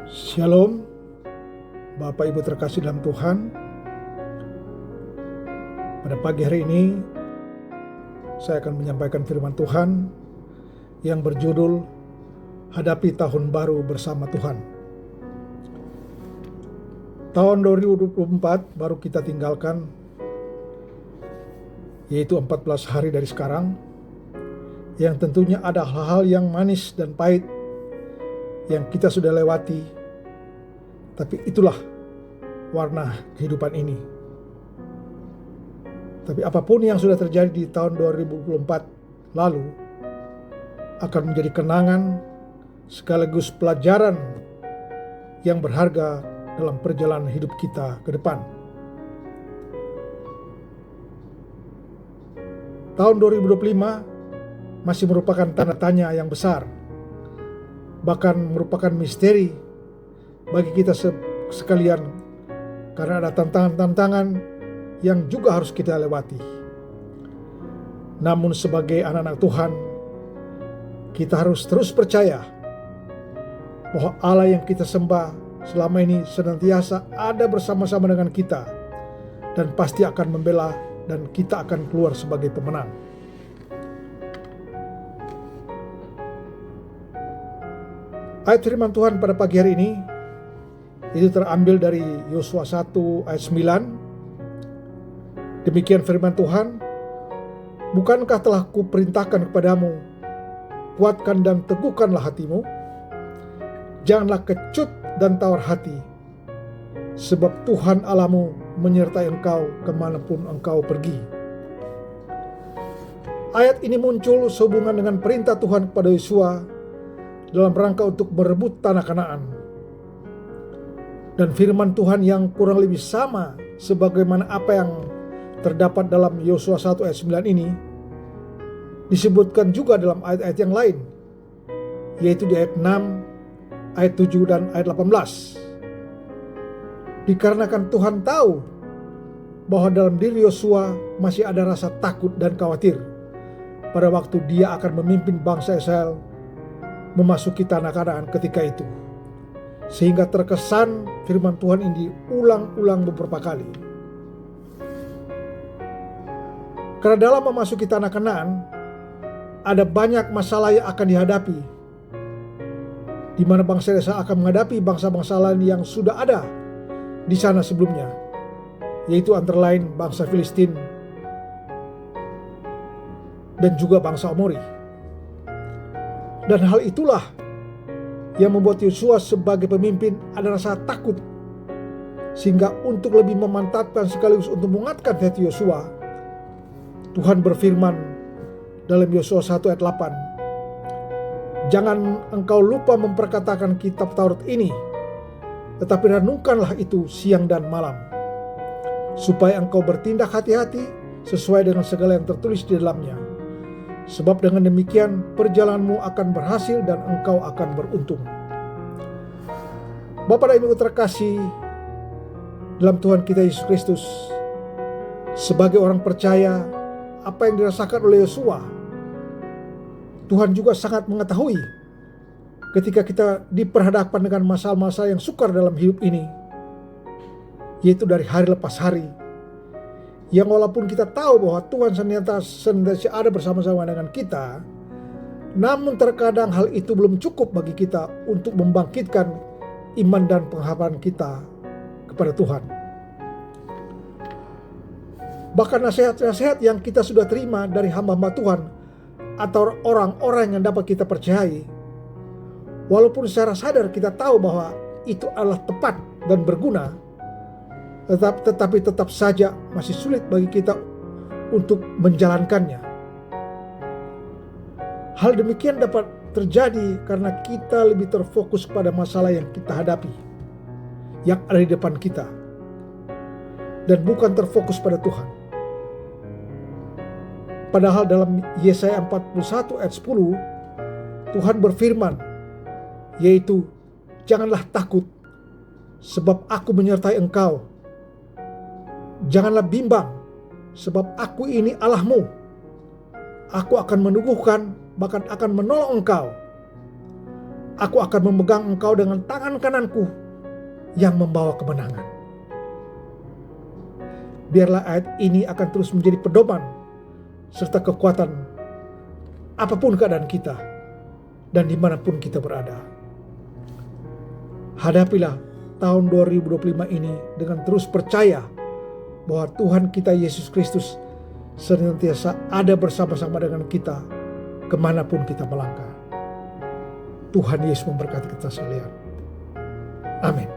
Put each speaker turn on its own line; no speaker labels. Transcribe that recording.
Shalom, Bapak Ibu terkasih dalam Tuhan. Pada pagi hari ini saya akan menyampaikan firman Tuhan yang berjudul Hadapi Tahun Baru Bersama Tuhan. Tahun 2024 baru kita tinggalkan, yaitu 14 hari dari sekarang, yang tentunya ada hal-hal yang manis dan pahit yang kita sudah lewati, tapi itulah warna kehidupan ini. Tapi apapun yang sudah terjadi di tahun 2024 lalu akan menjadi kenangan sekaligus pelajaran yang berharga dalam perjalanan hidup kita ke depan. Tahun 2025 masih merupakan tanda tanya yang besar, bahkan merupakan misteri bagi kita sekalian, karena ada tantangan-tantangan yang juga harus kita lewati. Namun sebagai anak-anak Tuhan, kita harus terus percaya bahwa Allah yang kita sembah selama ini senantiasa ada bersama-sama dengan kita dan pasti akan membela, dan kita akan keluar sebagai pemenang. Ayat firman Tuhan pada pagi hari ini itu terambil dari Yosua 1 ayat 9. Demikian firman Tuhan, bukankah telah kuperintahkan kepadamu, kuatkan dan teguhkanlah hatimu, janganlah kecut dan tawar hati, sebab Tuhan Allahmu menyertai engkau kemanapun engkau pergi. Ayat ini muncul sehubungan dengan perintah Tuhan kepada Yosua dalam rangka untuk merebut tanah Kanaan. Dan firman Tuhan yang kurang lebih sama sebagaimana apa yang terdapat dalam Yosua 1 ayat 9 ini disebutkan juga dalam ayat-ayat yang lain, yaitu di ayat 6, ayat 7 dan ayat 18. Dikarenakan Tuhan tahu bahwa dalam diri Yosua masih ada rasa takut dan khawatir pada waktu dia akan memimpin bangsa Israel memasuki tanah Kanaan ketika itu, sehingga terkesan firman Tuhan ini diulang-ulang beberapa kali. Karena dalam memasuki tanah Kanaan ada banyak masalah yang akan dihadapi, di mana bangsa Israel akan menghadapi bangsa-bangsa lain yang sudah ada di sana sebelumnya, yaitu antara lain bangsa Filistin dan juga bangsa Amori. Dan hal itulah yang membuat Yosua sebagai pemimpin ada rasa takut, sehingga untuk lebih memantapkan sekaligus untuk menguatkan hati Yosua, Tuhan berfirman dalam Yosua 1 ayat 8, jangan engkau lupa memperkatakan kitab Taurat ini, tetapi renungkanlah itu siang dan malam, supaya engkau bertindak hati-hati sesuai dengan segala yang tertulis di dalamnya. Sebab dengan demikian perjalananmu akan berhasil dan engkau akan beruntung. Bapak dan Ibu terkasih dalam Tuhan kita Yesus Kristus, sebagai orang percaya, apa yang dirasakan oleh Yosua, Tuhan juga sangat mengetahui ketika kita diperhadapkan dengan masalah-masalah yang sukar dalam hidup ini, yaitu dari hari lepas hari, yang walaupun kita tahu bahwa Tuhan senantiasa ada bersama-sama dengan kita, namun terkadang hal itu belum cukup bagi kita untuk membangkitkan iman dan pengharapan kita kepada Tuhan. Bahkan nasihat-nasihat yang kita sudah terima dari hamba-hamba Tuhan atau orang-orang yang dapat kita percayai, walaupun secara sadar kita tahu bahwa itu adalah tepat dan berguna, tetapi tetap saja masih sulit bagi kita untuk menjalankannya. Hal demikian dapat terjadi karena kita lebih terfokus pada masalah yang kita hadapi, yang ada di depan kita, dan bukan terfokus pada Tuhan. Padahal dalam Yesaya 41 ayat 10, Tuhan berfirman, yaitu, janganlah takut, sebab aku menyertai engkau. Janganlah bimbang, sebab aku ini Allahmu. Aku akan meneguhkan, bahkan akan menolong engkau. Aku akan memegang engkau dengan tangan kananku yang membawa kemenangan. Biarlah ayat ini akan terus menjadi pedoman serta kekuatan apapun keadaan kita dan dimanapun kita berada. Hadapilah tahun 2025 ini dengan terus percaya bahwa Tuhan kita Yesus Kristus senantiasa ada bersama-sama dengan kita kemanapun kita melangkah. Tuhan Yesus memberkati kita sekalian. Amin.